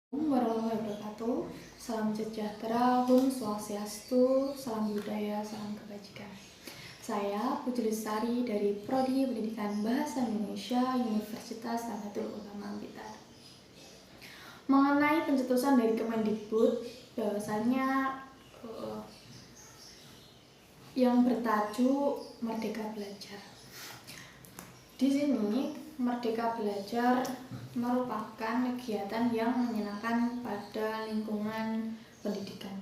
Warahmatullahi wabarakatuh. Salam sejahtera, Om Swastiastu, salam budaya, salam kebajikan. Saya Putri Lestari dari Prodi Pendidikan Bahasa Indonesia Universitas Nahdlatul Ulama Blitar. Mengenai pencetusan dari Kemendikbud, bahwasanya yang bertajuk Merdeka Belajar. Di sini Merdeka Belajar merupakan kegiatan yang menyenangkan pada lingkungan pendidikan,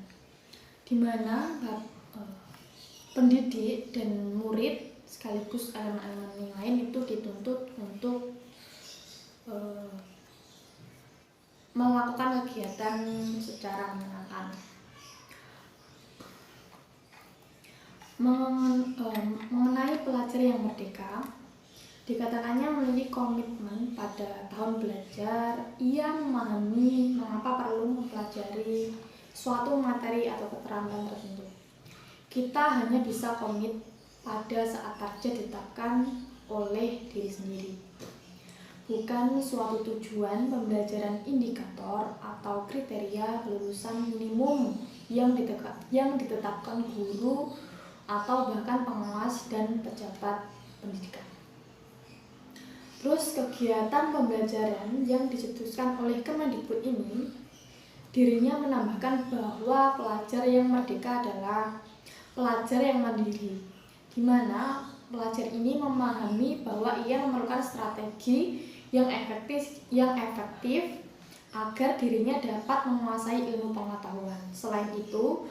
di mana pendidik dan murid sekaligus elemen-elemen yang lain itu dituntut untuk melakukan kegiatan secara menyenangkan. Mengenai pelajar yang merdeka, dikatakannya memiliki komitmen pada tahun belajar. Ia memahami mengapa perlu mempelajari suatu materi atau keterampilan tertentu. Kita hanya bisa komit pada saat target ditetapkan oleh diri sendiri, bukan suatu tujuan pembelajaran indikator atau kriteria kelulusan minimum yang ditetapkan guru atau bahkan pengawas dan pejabat pendidikan. Terus kegiatan pembelajaran yang dicetuskan oleh Kemendikbud ini, dirinya menambahkan bahwa pelajar yang merdeka adalah pelajar yang mandiri, di mana pelajar ini memahami bahwa ia memerlukan strategi yang efektif agar dirinya dapat menguasai ilmu pengetahuan. Selain itu,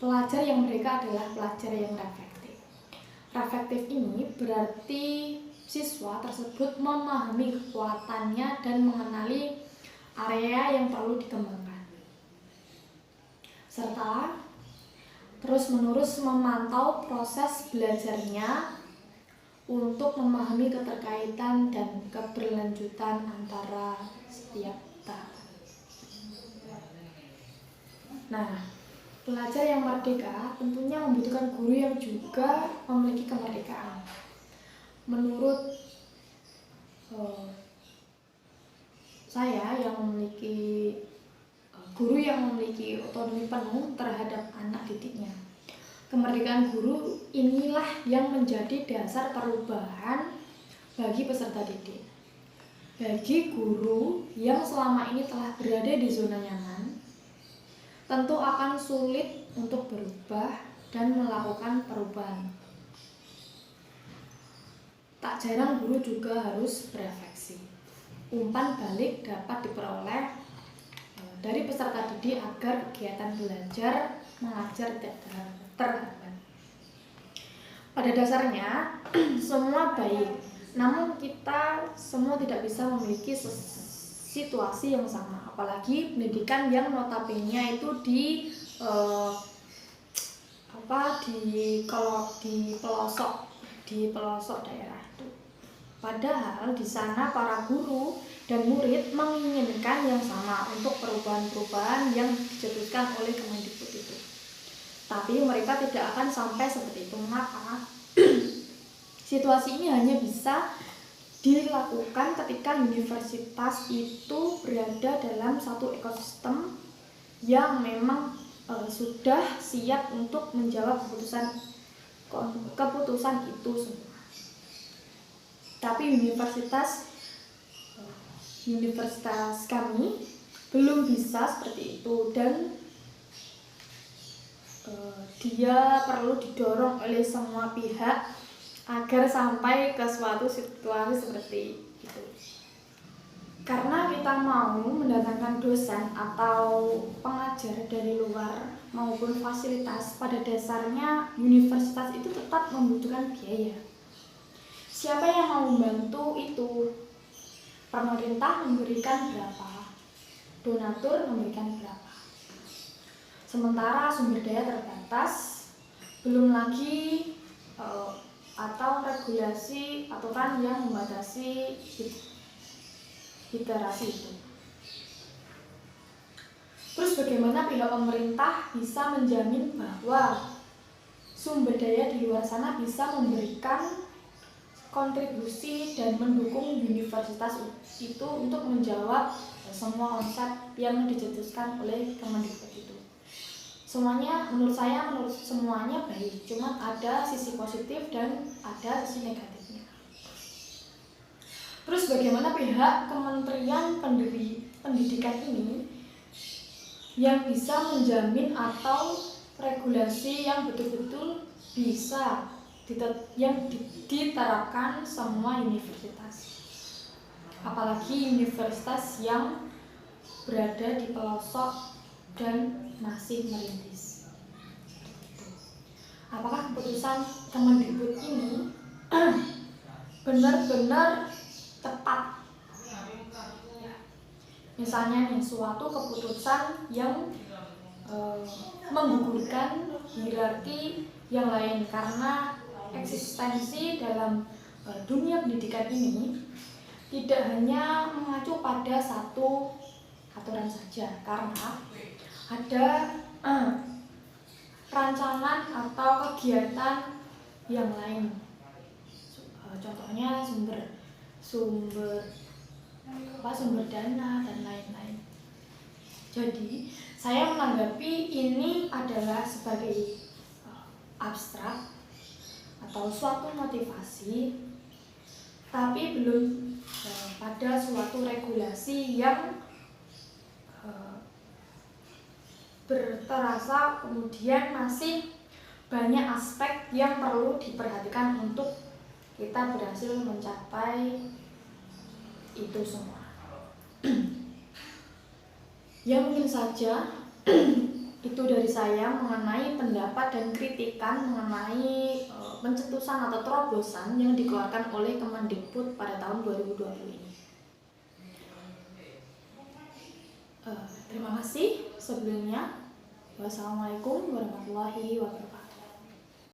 pelajar yang merdeka adalah pelajar yang reflektif. Reflektif ini berarti siswa tersebut memahami kekuatannya dan mengenali area yang perlu dikembangkan, serta terus-menerus memantau proses belajarnya untuk memahami keterkaitan dan keberlanjutan antara setiap tahap. Nah, pelajar yang merdeka tentunya membutuhkan guru yang juga memiliki kemerdekaan. Menurut saya, yang memiliki guru yang memiliki otonomi penuh terhadap anak didiknya. Kemerdekaan guru inilah yang menjadi dasar perubahan bagi peserta didik. Bagi guru yang selama ini telah berada di zona nyaman, tentu akan sulit untuk berubah dan melakukan perubahan. Tak jarang guru juga harus berefleksi. Umpan balik dapat diperoleh dari peserta didik agar kegiatan belajar mengajar tidak terhambat. Pada dasarnya semua baik, namun kita semua tidak bisa memiliki situasi yang sama, apalagi pendidikan yang notabene itu di pelosok daerah itu. Padahal di sana para guru dan murid menginginkan yang sama untuk perubahan-perubahan yang dicetuskan oleh Kemendikbud itu. Tapi mereka tidak akan sampai seperti itu. Maka situasi ini hanya bisa dilakukan ketika universitas itu berada dalam satu ekosistem yang memang sudah siap untuk menjawab keputusan itu semua. Tapi universitas kami belum bisa seperti itu, dan dia perlu didorong oleh semua pihak agar sampai ke suatu situasi seperti itu. Karena kita mau mendatangkan dosen atau pengajar dari luar maupun fasilitas, pada dasarnya universitas itu tetap membutuhkan biaya. Siapa yang mau membantu itu? Pemerintah memberikan berapa? Donatur memberikan berapa? Sementara sumber daya terbatas, belum lagi atau regulasi aturan yang membatasi literasi itu. Terus bagaimana pihak pemerintah bisa menjamin bahwa sumber daya di luar sana bisa memberikan kontribusi dan mendukung universitas itu untuk menjawab semua konsep yang dicetuskan oleh Kemendikbud itu. Semuanya menurut semuanya baik, cuma ada sisi positif dan ada sisi negatifnya. Terus bagaimana pihak Kementerian Pendidikan ini yang bisa menjamin atau regulasi yang betul-betul bisa diterapkan semua universitas, apalagi universitas yang berada di pelosok dan masih merintis. Apakah keputusan Kemendikbud ini benar-benar tepat? Misalnya nih, suatu keputusan yang menggugurkan hierarki yang lain, karena eksistensi dalam dunia pendidikan ini tidak hanya mengacu pada satu aturan saja, karena ada rancangan atau kegiatan yang lain. Contohnya sumber dana dan lain-lain. Jadi saya menanggapi ini adalah sebagai abstrak atau suatu motivasi, tapi belum pada suatu regulasi yang terasa kemudian masih banyak aspek yang perlu diperhatikan untuk kita berhasil mencapai itu semua. Ya mungkin saja itu dari saya mengenai pendapat dan kritikan mengenai pencetusan atau terobosan yang dikeluarkan oleh Kemendikbud pada tahun 2020 ini. Terima kasih sebelumnya. Wassalamualaikum warahmatullahi wabarakatuh.